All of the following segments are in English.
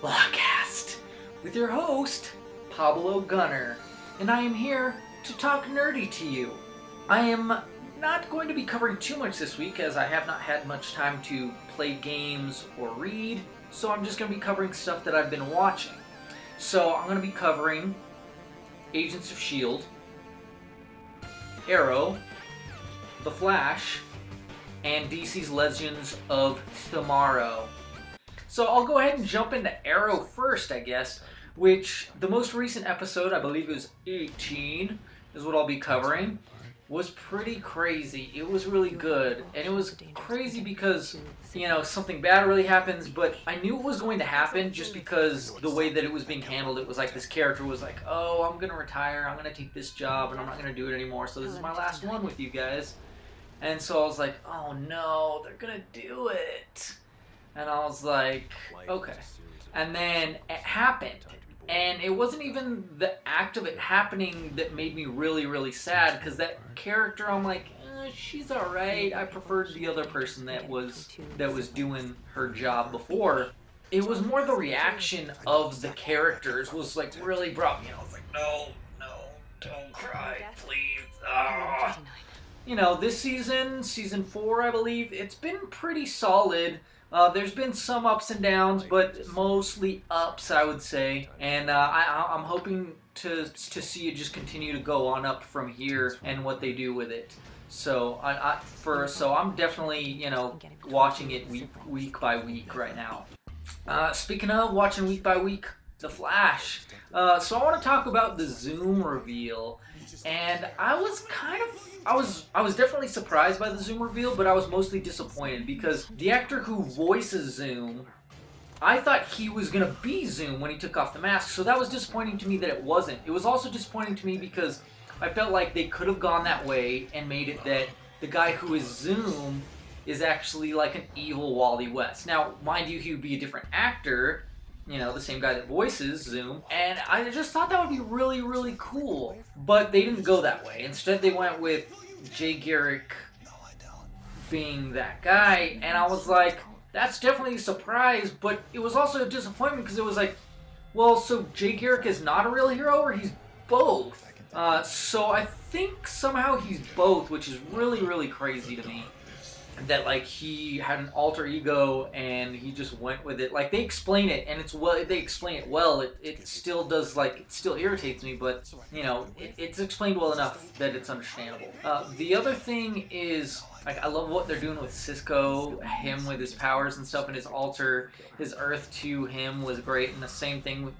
Vlogcast with your host, Pablo Gunner, and I am here to talk nerdy to you. I am not going to be covering too much this week as I have not had much time to play games or read, so I'm just going to be covering stuff that I've been watching. So I'm going to be covering Agents of S.H.I.E.L.D., Arrow, The Flash, and DC's Legends of Tomorrow. So I'll go ahead and jump into Arrow first, I guess, which the most recent episode, I believe it was 18, is what I'll be covering, was pretty crazy. It was really good, and it was crazy because, you know, something bad really happens, but I knew it was going to happen just because the way that it was being handled. It was like this character was like, oh, I'm going to retire, I'm going to take this job, and I'm not going to do it anymore, so this is my last one with you guys. And so I was like, oh no, they're going to do it. And I was like, okay. And then it happened. And it wasn't even the act of it happening that made me really, really sad. Because that character, I'm like, she's alright. I preferred the other person that was doing her job before. It was more the reaction of the characters was like really brought me. I was like, no, don't cry, please. Ah. You know, this season 4, I believe, it's been pretty solid. There's been some ups and downs, but mostly ups, I would say. And I'm hoping to see it just continue to go on up from here and what they do with it. So I'm definitely, you know, watching it week by week right now. Speaking of watching week by week, The Flash. So I want to talk about the Zoom reveal. And I was definitely surprised by the Zoom reveal, but I was mostly disappointed because the actor who voices Zoom, I thought he was going to be Zoom when he took off the mask, so that was disappointing to me that it wasn't. It was also disappointing to me because I felt like they could have gone that way and made it that the guy who is Zoom is actually like an evil Wally West. Now, mind you, he would be a different actor, you know, the same guy that voices Zoom, and I just thought that would be really, really cool. But they didn't go that way. Instead, they went with Jay Garrick being that guy, and I was like, that's definitely a surprise, but it was also a disappointment because it was like, well, so Jay Garrick is not a real hero, or he's both? So I think somehow he's both, which is really, really crazy to me. That like he had an alter ego and he just went with it. Like they explain it and they explain it well. It still does, like, it still irritates me, but you know, it's explained well enough that it's understandable. The other thing is, like, I love what they're doing with Cisco, him with his powers and stuff, and his Earth to him was great, and the same thing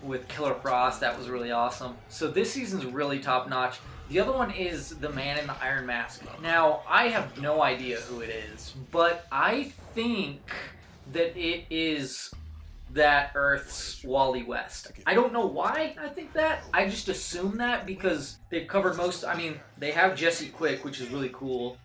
with Killer Frost. That was really awesome. So this season's really top notch. The other one is the Man in the Iron Mask. Now, I have no idea who it is, but I think that it is that Earth's Wally West. I don't know why I think that. I just assume that because they've covered most. I mean, they have Jesse Quick, which is really cool.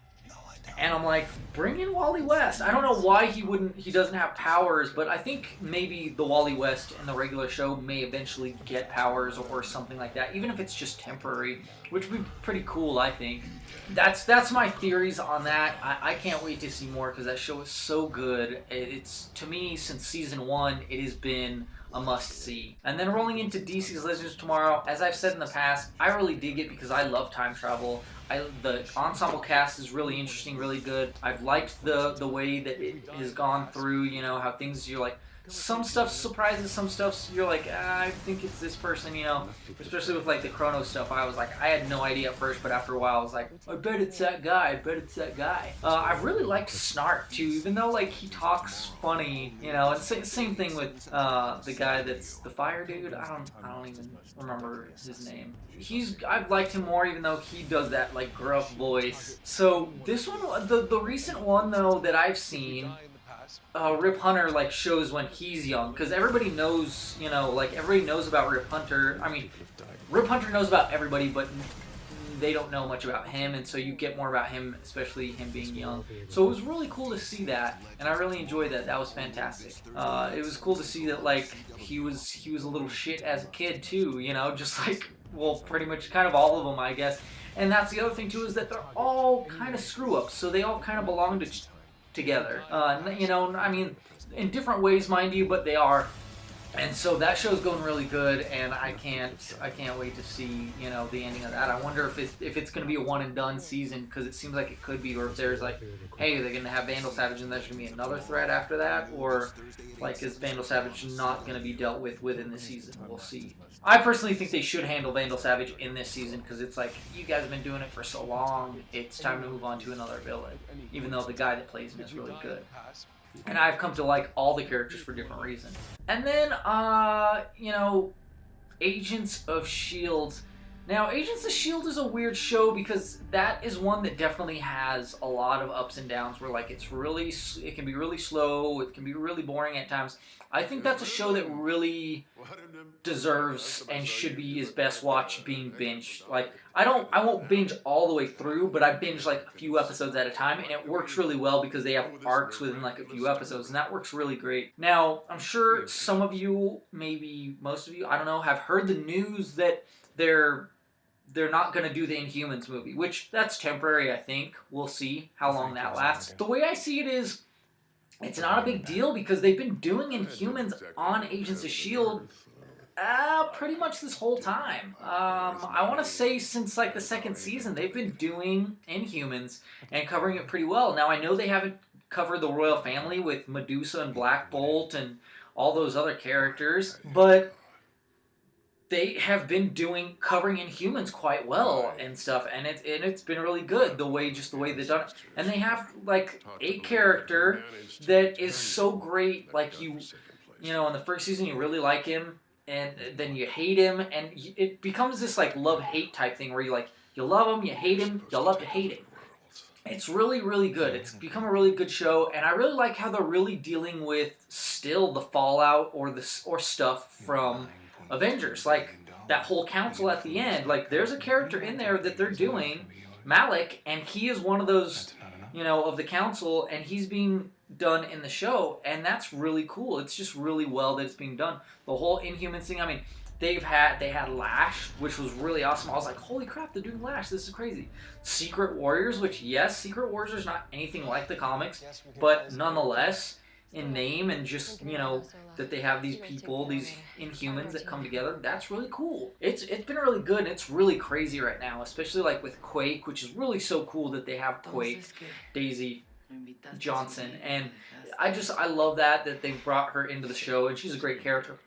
And I'm like, bring in Wally West. I don't know why he doesn't have powers, but I think maybe the Wally West in the regular show may eventually get powers or something like that, even if it's just temporary, which would be pretty cool, I think. That's my theories on that. I can't wait to see more because that show is so good. It's, to me, since season 1, it has been a must-see. And then rolling into DC's Legends of Tomorrow, as I've said in the past, I really dig it because I love time travel. The ensemble cast is really interesting, really good. I've liked the way that it has gone through, you know, how things, you're like, some stuff surprises, some stuff you're like, I think it's this person, you know, especially with like the Chrono stuff. I was like, I had no idea at first, but after a while I was like, I bet it's that guy, I've really liked Snart too, even though like he talks funny, you know, and same thing with the guy that's the fire dude. I don't even remember his name. I've liked him more, even though he does that like gruff voice. So this one, the recent one though that I've seen, Rip Hunter like shows when he's young, because everybody knows, you know, like everybody knows about Rip Hunter. I mean, Rip Hunter knows about everybody, but they don't know much about him, and so you get more about him, especially him being young. So it was really cool to see that, and I really enjoyed that. That was fantastic. It was cool to see that like he was a little shit as a kid too, you know, just like, well, pretty much kind of all of them, I guess. And that's the other thing too, is that they're all kind of screw ups, so they all kind of belong together. You know, I mean, in different ways, mind you, but they are And so that show's going really good, and I can't wait to see, you know, the ending of that. I wonder if it's going to be a one and done season, because it seems like it could be, or if there's like, hey, they're going to have Vandal Savage and there's going to be another threat after that, or like is Vandal Savage not going to be dealt with within the season? We'll see. I personally think they should handle Vandal Savage in this season, because it's like, you guys have been doing it for so long, it's time to move on to another villain, even though the guy that plays him is really good. And I've come to like all the characters for different reasons. And then, you know, Agents of S.H.I.E.L.D. Now, Agents of S.H.I.E.L.D. is a weird show because that is one that definitely has a lot of ups and downs where, like, it can be really slow, it can be really boring at times. I think that's a show that really deserves and should be his best watch being binged. Like, I won't binge all the way through, but I binge like a few episodes at a time, and it works really well because they have arcs within like a few episodes, and that works really great. Now, I'm sure some of you, maybe most of you, I don't know, have heard the news that they're not going to do the Inhumans movie, which that's temporary, I think. We'll see how long that lasts. The way I see it is, it's not a big deal because they've been doing Inhumans on Agents of S.H.I.E.L.D. Pretty much this whole time. I want to say since like the second season, they've been doing Inhumans and covering it pretty well. Now, I know they haven't covered the royal family with Medusa and Black Bolt and all those other characters, but they have been covering Inhumans quite well and stuff, and it's been really good the way they've done it. And they have like a character that is so great, like you know, in the first season you really like him, and then you hate him, and it becomes this like love-hate type thing where you love him, you hate him, you love to hate him. It's really, really good. It's become a really good show, and I really like how they're really dealing with still the fallout or stuff from Avengers, like that whole council at the end. Like, there's a character in there that they're doing, Malik, and he is one of those, you know, of the council, and he's being done in the show, and that's really cool. It's just really well that it's being done. The whole Inhumans thing, I mean, they had Lash, which was really awesome. I was like, holy crap, they're doing Lash. This is crazy. Secret Warriors, which, yes, Secret Warriors is not anything like the comics, but nonetheless, in name and just, you know, that they have these people, these Inhumans that come together, that's really cool. It's been really good, and it's really crazy right now, especially like with Quake, which is really so cool that they have Quake, Daisy Johnson, and I love that they brought her into the show, and she's a great character.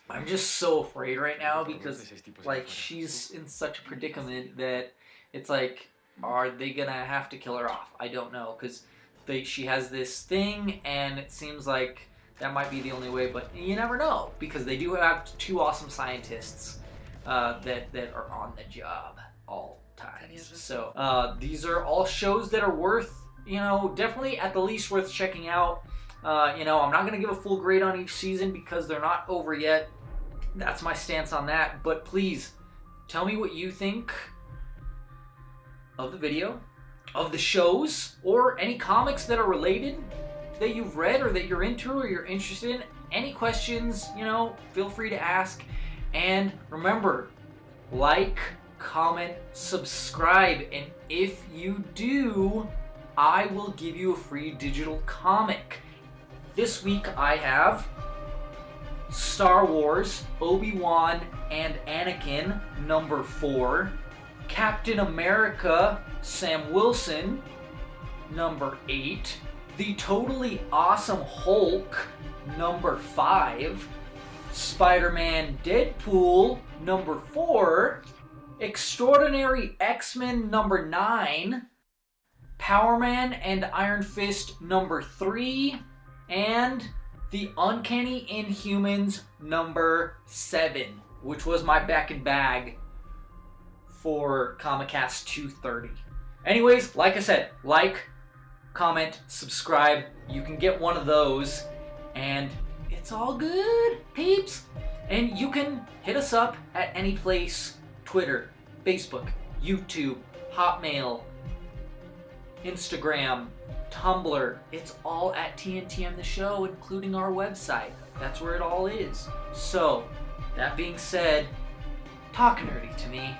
I'm just so afraid right now because, like, she's in such a predicament that it's like, are they gonna have to kill her off? I don't know, because she has this thing, and it seems like that might be the only way, but you never know, because they do have two awesome scientists that are on the job all times. So these are all shows that are worth, you know, definitely at the least worth checking out. You know, I'm not going to give a full grade on each season because they're not over yet. That's my stance on that, but please tell me what you think of the video, of the shows, or any comics that are related that you've read or that you're into or you're interested in. Any questions, you know, feel free to ask. And remember, like, comment, subscribe, and if you do, I will give you a free digital comic. This week I have Star Wars, Obi-Wan and Anakin, number 4. Captain America, Sam Wilson, number 8. The Totally Awesome Hulk, number 5. Spider-Man Deadpool, number 4. Extraordinary X-Men, number 9. Power Man and Iron Fist, number 3. And The Uncanny Inhumans, number 7, which was my back and bag for Comicast 230. Anyways, like I said, like, comment, subscribe. You can get one of those, and it's all good, peeps. And you can hit us up at any place: Twitter, Facebook, YouTube, Hotmail, Instagram, Tumblr. It's all at TNTM The Show, including our website. That's where it all is. So, that being said, talk nerdy to me.